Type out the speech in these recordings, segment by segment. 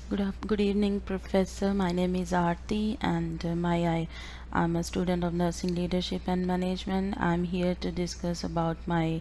Good evening, Professor. My name is Aarti, and I'm a student of Nursing Leadership and Management. I'm here to discuss about my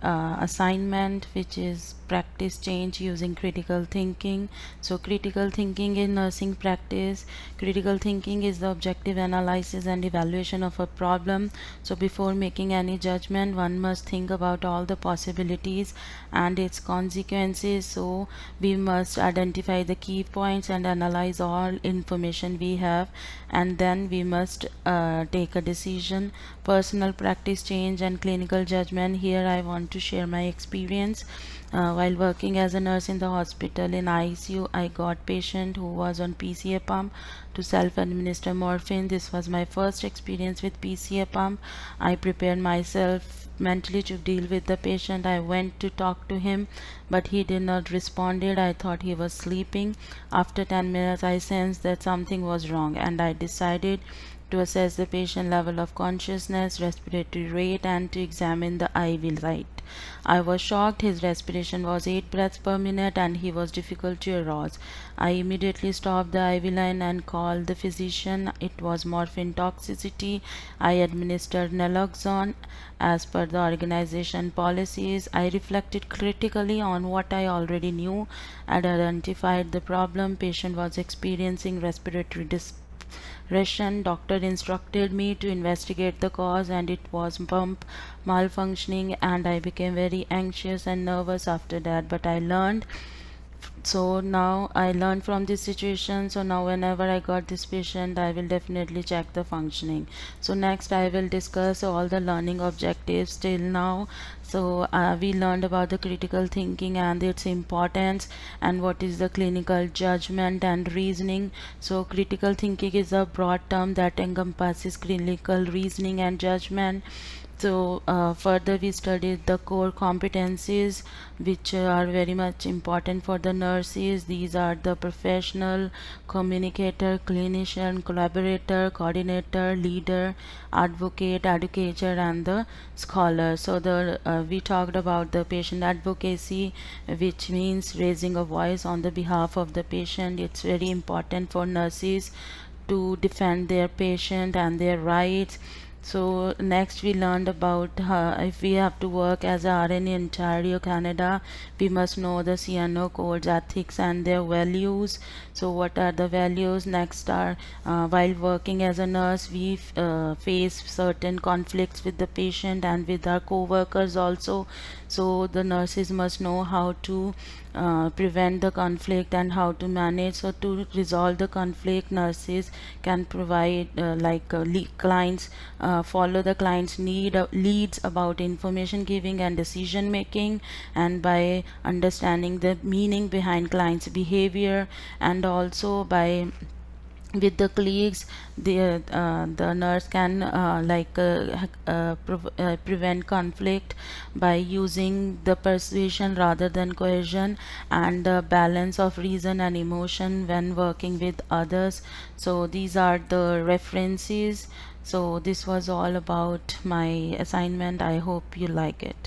assignment, which is practice change using critical thinking. So, critical thinking in nursing practice. Critical thinking is the objective analysis and evaluation of a problem. So, before making any judgment, one must think about all the possibilities and its consequences. So, we must identify the key points and analyze all information we have, and then we must take a decision. Personal practice change and clinical judgment. Here I want to share my experience. While working as a nurse in the hospital in ICU, I got patient who was on PCA pump to self-administer morphine. This was my first experience with PCA pump. I prepared myself mentally to deal with the patient. I went to talk to him, but he did not responded. I thought he was sleeping. After 10 minutes, I sensed that something was wrong, and I decided to assess the patient level of consciousness, respiratory rate, and to examine the IV light. I was shocked. His respiration was 8 breaths per minute and he was difficult to arouse. I immediately stopped the IV line and called the physician. It was morphine toxicity. I administered naloxone as per the organization policies. I reflected critically on what I already knew and identified the problem. Patient was experiencing respiratory Russian doctor instructed me to investigate the cause, and it was pump malfunctioning, and I became very anxious and nervous after that. But I learned, so now I learned from this situation. So now whenever I got this patient, I will definitely check the functioning. So next I will discuss all the learning objectives till now. So we learned about the critical thinking and its importance, and what is the clinical judgment and reasoning. So critical thinking is a broad term that encompasses clinical reasoning and judgment. So further we studied the core competencies, which are very much important for the nurses. These are the professional, communicator, clinician, collaborator, coordinator, leader, advocate, educator, and the scholar. So the we talked about the patient advocacy, which means raising a voice on the behalf of the patient. It's very important for nurses to defend their patient and their rights. So next we learned about if we have to work as a RN in Ontario, Canada, we must know the CNO codes, ethics, and their values. So what are the values? Next are while working as a nurse, we face certain conflicts with the patient and with our co-workers also. So the nurses must know how to prevent the conflict and how to manage. So to resolve the conflict, nurses can provide clients follow the client's leads about information giving and decision making, and by understanding the meaning behind client's behavior, and also by with the colleagues, the nurse can prevent conflict by using the persuasion rather than coercion, and the balance of reason and emotion when working with others. So these are the references. So this was all about my assignment. I hope you like it.